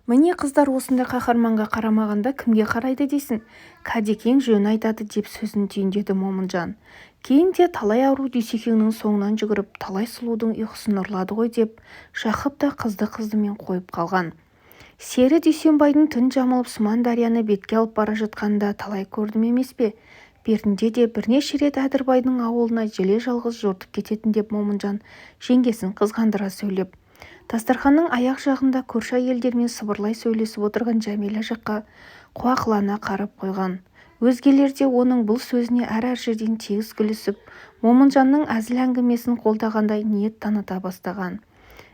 Міне қыздар осындай қаһарманға қарамағанда кімге қарайды дейсің? Кәдекең жөн айтады деп сөзін түйіндеді Момынжан. Кейін де талай ару Дүйсекеңнің соңынан жүгіріп талай сұлудың ұйқысын ұрлады ғой деп Жақып та қызды-қыздымен қойып қалған. Сері Дүйсенбайдың түн жамылып Сымандарияны бетке алып бара жатқанда талай көрдім емес пе? Бертінде де бірнеше рет Әдірбайдың ауылына желе-жалғыз жортып кететін деп Момынжан жеңгесін қызғандыра сөйлеп. Дастарханның аяқ жағында көрші әйелдермен сыбырлай сөйлесіп отырған Жәмила жаққа қуақылана қарап қойған. Өзгелер де оның бұл сөзіне әр жерден тегіс күлісіп, Момынжанның әзіл әңгімесін қолдағандай ниет таныта бастаған.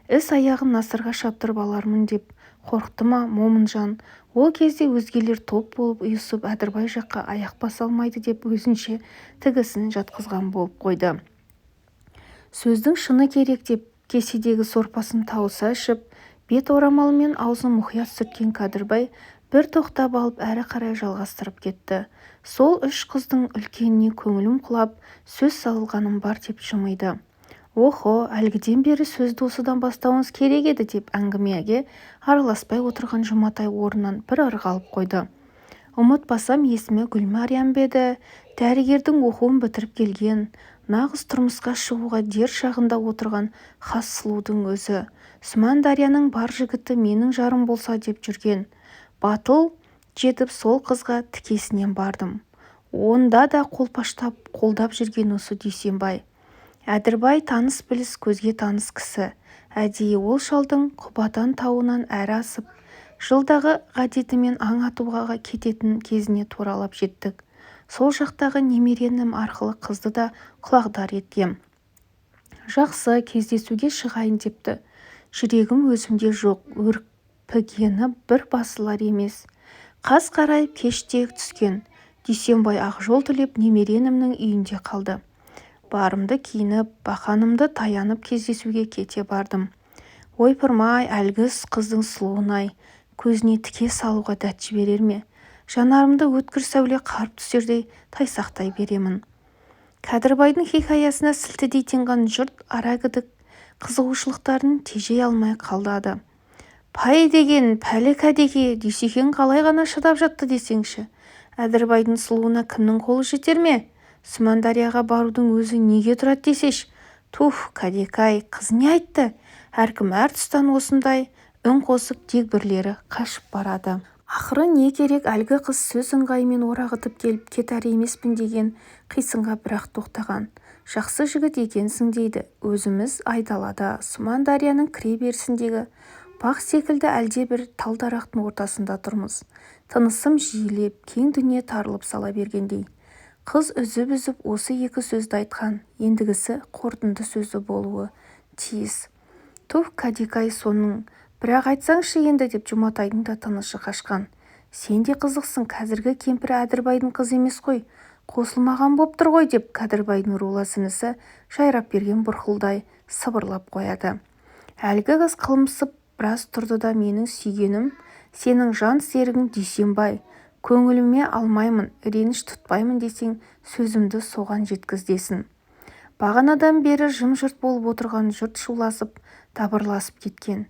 Іс аяғын насырға шаптырып алармын деп қорықты ма Момынжан? Ол кезде өзгелер топ болып ұйысып Әдірбай жаққа аяқ баса алмайды деп өзінше тігісін жатқызған болып қойды. Сөздің шыны керек деп кеседегі сорпасын тауыса ішіп, бет орамалмен аузын мұқият сүрткен Кәдірбай бір тоқтап алып әрі қарай жалғастырып кетті. Сол үш қыздың үлкеніне көңілім құлап, сөз салғаным бар деп жымиды. Охо, әлгіден бері сөзді осыдан бастауыңыз керек еді деп әңгімеге араласпай отырған Жұматай орнынан бір ырғалып қойды. Ұмытпасам есімі Гүлмариям еді, дәрігердің оқуын бітіріп келген, нағыз тұрмысқа шығуға дер шағында отырған хас сұлудың өзі. Сымандарияның бар жігіті менің жарым болса деп жүрген. Батыл жетіп сол қызға тікесінен бардым. Онда да қолпаштап, қолдап жүрген осы Дүйсенбай. Әдірбай таныс біліс, көзге таныс кісі. Әдейі ол шалдың Құбатан тауынан әрі асып, жылдағы ғадетімен аң атуға кететін кезіне туралап жеттік. Сол жақтағы немеренім арқылы қызды да құлағдар еткем. Жақсы кездесуге шығайын депті. Жүрегім өзімде жоқ, өрпігені бір басылар емес. Қас қарайып кештек түскен. Дүйсенбай ақжол тілеп немеренімнің үйінде қалды. Барымды киініп, бақанымды таянып кездесуге кете бардым. Ойпырмай, әлгі қыздың сұлуын-ай, көзіне тіке салуға дәт жіберер ме? Жанарымды өткір сәуле қарып түсердей тайсақтай беремін. Кәдірбайдың хикаясына сілтідей теңген жұрт арагідік қызығушылықтарын тежей алмай қалдады. Пай деген, пәлі кәдеге, Дүйсекең қалай ғана шыдап жатты десеңші. Әдірбайдың сұлуына кімнің қолы жетер ме? Сымандарияға барудың өзі неге тұрады десеш? Туф, кәдек-ай, қыз не айтты? Әркім әр тұстан осындай үн қосып дегбірлері қашып барады. Ақыры не керек, әлгі қыз сөз ыңғайымен орағытып келіп кетер емеспін деген қисынға бірақ тоқтаған. Жақсы жігіт екенсің дейді. Өзіміз айдалада Сымандарияның кіре берісіндегі бақ секілді әлде бір талдарақтың ортасында тұрмыз. Тынысым жиілеп, кең дүние тарылып сала бергендей. Қыз үзіп-үзіп осы екі сөзді айтқан, ендігісі қорытынды сөзі болуы тиіс. Туф, кәдек-ай соның, бірақ айтсаңшы енді деп Жұматайдың да тынышы қашқан. Сен де қызықсың, қазіргі кемпірі Әдірбайдың қыз емес қой, қосылмаған боп тұр ғой деп Кәдірбайдың рулас інісі жайрап берген бұрқылдай сыбырлап қояды. Әлгі қыз қылымсып біраз тұрды да менің сүйгенім, сенің жан серігің Дүйсенбай. Көңіліме алмаймын, реніш тұтпаймын десең, сөзімді соған жеткіз десін. Бағанадан бері жым-жырт болып отырған жұрт шуласып, дабырласып кеткен.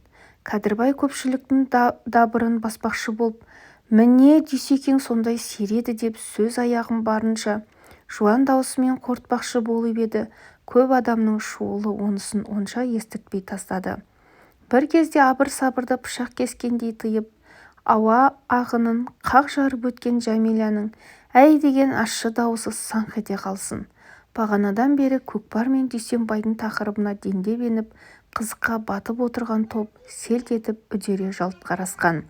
Кәдірбай көпшіліктің дабырын баспақшы болып, міне Дүйсекең сондай середі деп сөз аяғын барынша жуан даусымен қортпақшы болып еді, көп адамның шуылы онысын онша естіртпей тастады. Бір кезде абыр-сабырды пышақ кескендей тыйып, ауа ағынын қақ жарып өткен Жәмиланың әй деген ащы дауысы саңқ ете қалсын. Бағанадан бері көкпар мен Дүйсенбайдың тақырыбына дендеп еніп, қызыққа батып отырған топ селт етіп үдере жалт қарасқан.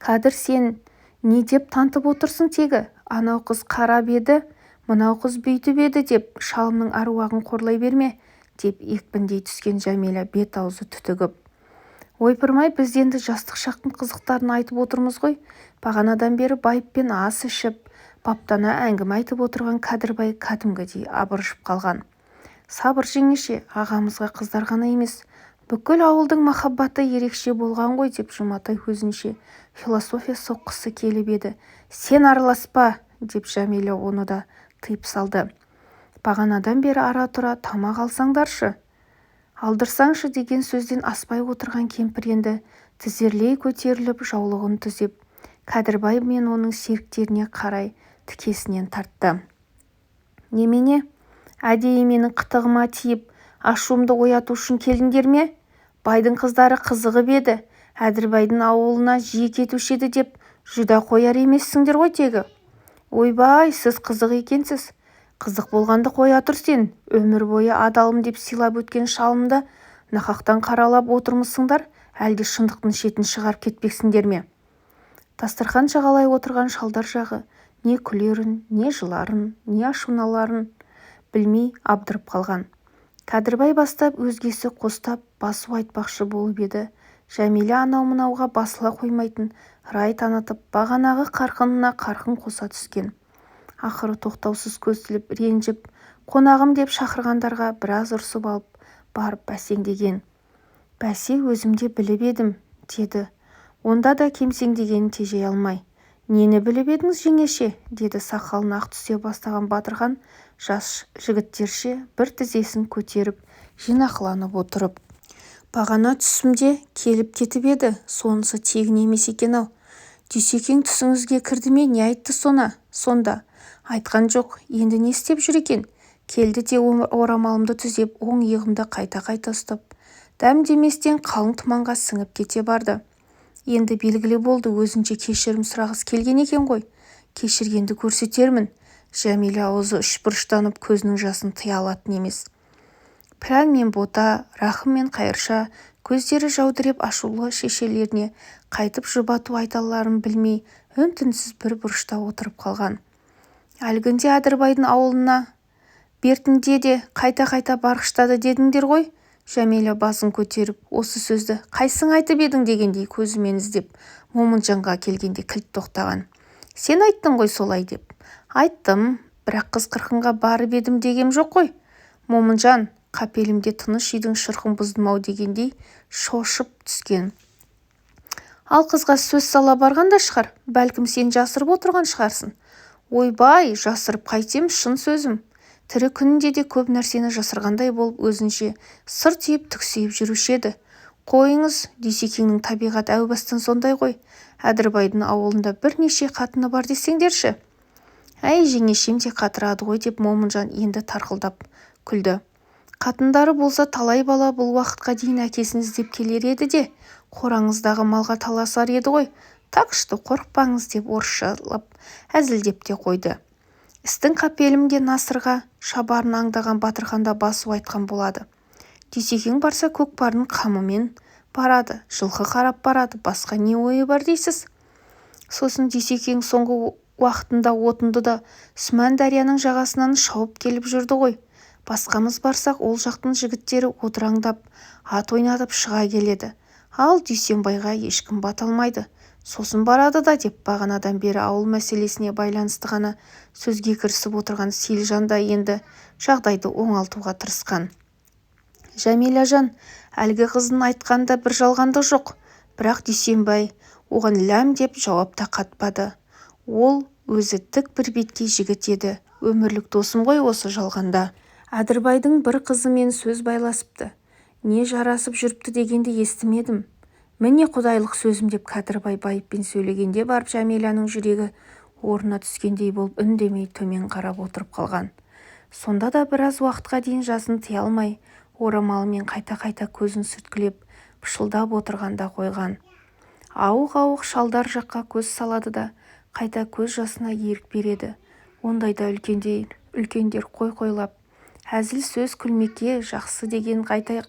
Кәдір, сен не деп тантып отырсың тегі? Анау қыз қарап еді, мынау қыз бүйтіп еді деп шалымның аруағын қорлай берме, деп екпіндей түскен Жәмила бет-аузы түтігіп. Ойпырмай, біз енді жастық шақтың қызықтарын айтып отырмыз ғой. Бағанадан бері байыппен ас ішіп, баптана әңгіме айтып отырған Кәдірбай кәдімгідей абыржып қалған. Сабыр жеңеше, ағамызға қыздар ғана емес, бүкіл ауылдың махаббаты ерекше болған ғой деп Жұматай өзінше философия соққысы келіп еді. Сен араласпа деп Жәмила оны да тыйып салды. Бағанадан бері ара-тұра тамақ алсаңдаршы, алдырсаңшы деген сөзден аспай отырған кемпір енді тізерлей көтеріліп жаулығын түзеп Кәдірбай мен оның серіктеріне қарай тікесінен тартты. «Немене? Әдейі менің қытығыма тиіп, ашуымды ояту үшін келдіңдер ме? Байдың қыздары қызығып еді, Әдірбайдың ауылына жиі кетуші еді деп жүда қояр емессіңдер ғой тегі. Ойбай, сіз қызық екенсіз. Қызық болғанды қоя тұр сен. Өмір бойы адалым деп сыйлап өткен шалымды нақақтан қаралап отырмысыңдар, әлде шындықтың шетін шығарып кетпексіңдер ме?» Дастархан жағалай отырған шалдар жағы не күлерін, не жыларын, не ашуналарын білмей абдырып қалған. Кәдірбай бастап өзгесі қостап басу айтпақшы болып еді. Жәмилә анау-мынауға басыла қоймайтын рай танытып, бағанағы қарқынына қарқын қоса түскен. Ақыры тоқтаусыз көсіліп, ренжіп, қонағым деп шақырғандарға біраз ұрсып алып, барып бәсеңдеген. «Бәсе, өзімде біліп едім», деді. Онда да кемсеңдегенін тежей алмай. «Нені біліп едіңіз, жеңеше?» деді сақалын ақ түсе бастаған Батырхан жас жігіттерше бір тізесін көтеріп, жинақыланып отырып. «Бағана түсімде келіп кетіп еді, сонысы тегін емес екен-ау. Дүйсекең түсіңізге кірді ме, не айтты сонда?» «Айтқан жоқ, енді не істеп жүр екен?» «Келді де орамалымды түзеп, оң иығымды қайта-қайта ұстап, дәм деместен қалың тұманға сіңіп кете барды. Енді белгілі болды, өзінше кешірім сұрағысы келген екен ғой. Кешіргенді көрсетермін». Жәмилә аузы үшбұрыштанып көзінің жасын тыя алатын емес. Пірән мен Бота, Рахым мен Қайырша көздері жаудыреп ашулы шешелеріне қайтып жұбату айталарын білмей үн-түнсіз бір бұрышта отырып қалған. «Әлгінде Әдірбайдың ауылына бертінде де қайта-қайта барғыштады дедіңдер ғой?» Жәмилә басын көтеріп, осы сөзді қайсың айтып едің дегендей көзімен іздеп, Момынжанға келгенде кілт тоқтаған. «Сен айттың ғой солай деп». «Айттым, бірақ қыз қырқынға барып едім дегем жоқ қой». Момынжан қапелімде тыныш үйдің шырқын бұздым-ау дегендей шошып түскен. «Ал қызға сөз сала барған да шығар, бәлкім сен жасырып отырған шығарсың». «Ойбай, жасырып қайтем, шын сөзім». Тірі күнінде де көп нәрсені жасырғандай болып өзінше сыр түйіп түксиіп жүруші еді. «Қойыңыз, Дүйсекеңнің табиғат әу бастан сондай ғой. Әдірбайдың ауылында бірнеше қатыны бар десеңдерші». «Әй, жеңешем де қатырады ғой», деп Момынжан енді тарқылдап күлді. «Қатындары болса талай бала бұл уақытқа дейін әкесін іздеп келер еді де, қораңыздағы малға таласар еді ғой. Так что қорықпаңыз», деп орысшалап әзілдеп те қойды. Істің қапелімде насырға шабарын аңдаған Батырханда басу айтқан болады. Дүйсекең барса көкпардың қамымен барады, жылқы қарап барады, басқа не ойы бар дейсіз? Сосын Дүйсекең соңғы уақытында отынды да Сүмән дарияның жағасынан шауып келіп жүрді ғой. Басқамыз барсақ ол жақтың жігіттері одыраңдап, ат ойнатып шыға келеді. Ал Дүйсенбайға ешкім бата алмайды. Сосын барады да, деп бағанадан бері ауыл мәселесіне байланысты ғана сөзге кірісіп отырған Сейілжан да енді жағдайды оңалтуға тырысқан. «Жәмилә жан, әлгі қыздың айтқанда бір жалғандық жоқ». Бірақ Дүйсенбай оған ләм деп жауап та қатпады. Ол өзі тік бір беткей жігіт еді. «Өмірлік досым ғой осы жалғанда. Әдірбайдың бір қызымен сөз байласыпты. Не жарасып жүріпті дегенде естімедім. Міне құдайлық сөзім», деп Кәдірбай байыппен сөйлегенде барып Жәмиләнің жүрегі орнына түскендей болып үндемей төмен қарап отырып қалған. Сонда да біраз уақытқа дейін жасын тыя алмай, орамалымен қайта-қайта көзін сүрткілеп, пышылдап отырғанда қойған. Ауық-ауық шалдар жаққа көз салады да, қайта көз жасына ерік береді. Ондайда үлкендер қой-қойлап, әзіл сөз күлмекке жақсы деген қайта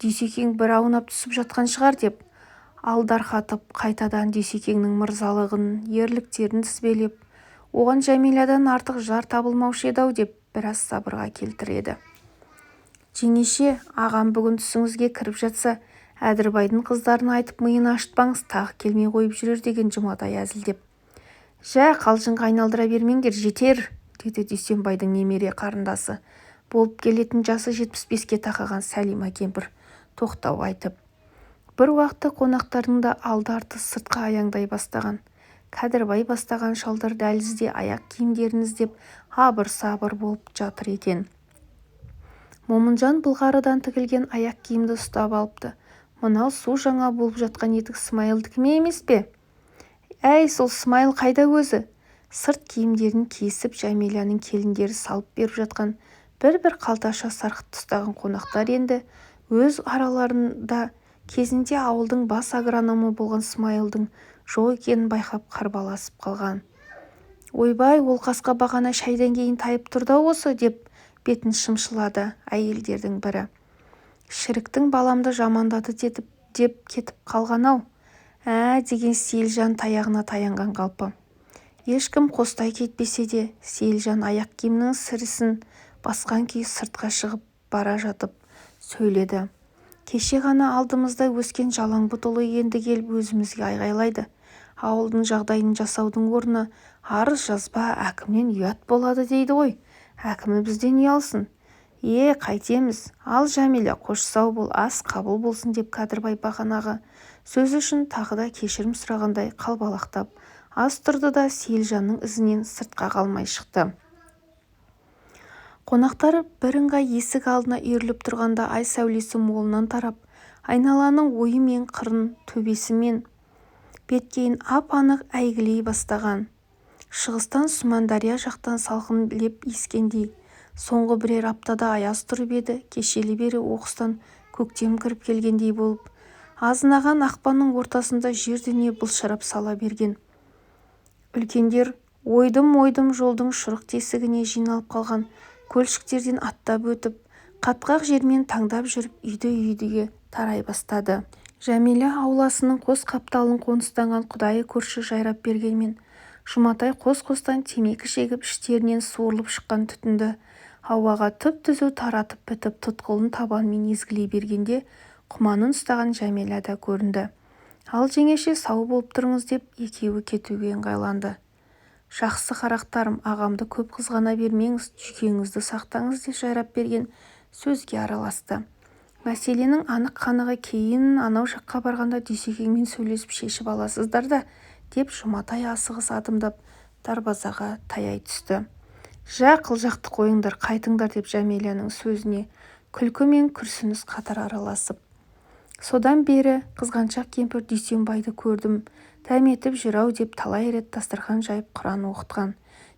Дүйсекең бір аунап түсіп жатқан шығар деп алдарқатып, қайтадан Дүйсекеңнің мырзалығын, ерліктерін тізбелеп, оған Жәмилядан артық жар табылмаушы еді-ау деп біраз сабырға келтіреді. «Жеңеше, ағам бүгін түсіңізге кіріп жатса, Әдірбайдың қыздарын айтып миын ашытпаңыз, тағы келмей қойып жүрер», деген Жұматай әзілдеп. «Жә, қалжыңға айналдыра бермеңдер, жетер», деді Дүйсенбайдың немере қарындасы болып келетін жасы 75-ке тақаған Сәлима кемпір тоқтау айтып. Бір уақытта қонақтардың да алды-арты сыртқа аяңдай бастаған. Кәдірбай бастаған шалдар дәлізде аяқ киімдерін іздеп абыр-сабыр болып жатыр екен. Момынжан былғарыдан тігілген аяқ киімді ұстап алыпты. мынау су жаңа болып жатқан етік Смайылдікі ме емес пе? Әй, сол Смайыл қайда өзі? Сырт киімдерін киісіп Жәмиланың келіндері салып беріп жатқан бір қалташа сарқыт ұстаған қонақтар енді өз араларында кезінде ауылдың бас агрономы болған Смайылдың жоқ екенін байқап қарбаласып қалған. Ойбай, ол қасқа бағана шайдан кейін тайып тұрды осы, деп бетін шымшылады әйелдердің бірі. Шіріктің баламды жамандады деп кетіп қалған-ау. Деген Сейілжан таяғына таянған қалпы. Ешкім қостай кетпесе де, Сейілжан аяқ киімнің сірісін басқан күй сыртқа шығып бара жатып сөйледі. Кеше ғана алдымызда өскен жалаң бұт ұлы енді келіп өзімізге айғайлайды. Ауылдың жағдайын жасаудың орнына арыз жазба, әкімнен ұят болады дейді ғой. Әкімі бізден ұялсын. Қайтеміз. Ал Жәмила, қош сау бол, ас қабыл болсын, деп Кәдірбай бағанағы сөз үшін тағы да кешірім сұрағандай қалбалақтап аз тұрды да Сейілжанның ізінен сыртқа қалмай шықты. Қонақтар бірыңғай есік алдына үйіріліп тұрғанда ай сәулесі молынан тарап, айналаның ойы мен қырын төбесі мен беткейін ап-анық әйгілей бастаған. Шығыстан Сүмандария жақтан салқын леп ескендей соңғы бірер аптада аяз тұрып еді, кешелі бері оқыстан көктем кіріп келгендей болып, азынаған ақпанның ортасында жер дүние былшырап сала берген. Үлкендер ойдым жолдың шұрық тесігіне жиналып қалған көлшіктерден аттап өтіп, қатқақ жермен таңдап жүріп үйді-үйдіге тарай бастады. Жәмила ауласының қос қапталын қоныстанған құдайы көрші жайрап бергенмен, Жұматай қос-қостан темекі шегіп іштерінен суырылып шыққан түтінді ауаға түп-түзу таратып бітіп тұтқылын табанмен езгілей бергенде құманын ұстаған Жәмила да көрінді. Ал жеңеше, сау болып тұрыңыз, деп екеуі кетуге ыңғайланды. Жақсы қарақтарым, ағамды көп қызғана бермеңіз, жүйкеңізді сақтаңыз, деп жайрап берген сөзге араласты. Мәселенің анық-қанығы кейін анау жаққа барғанда Дүйсекеңмен сөйлесіп шешіп аласыздар да, деп Жұматай асығыс адымдап дарбазаға таяй түсті. Жә, қылжақты қойыңдар, қайтыңдар, деп Жәмиланың сөзіне күлкі мен күрсініс қатар араласып. Содан бері қызғаншақ кемпір Дүйсенбайды көрдім, дәметіп жүр-ау, деп талай рет дастархан жайып Құран оқытқан.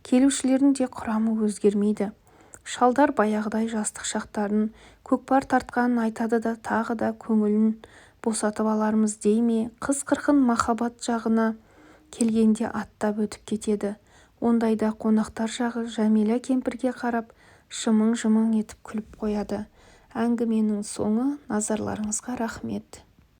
Келушілердің де құрамы өзгермейді. Шалдар баяғыдай жастық шақтарын көкпар тартқанын айтады да тағы да көңілін босатып алармыз дей ме, қыз қырқын махаббат жағына келгенде аттап өтіп кетеді. Ондайда қонақтар жағы Жәмила кемпірге қарап жымың-жымың етіп күліп қояды. Әңгіменің соңы. Назарларыңызға рахмет.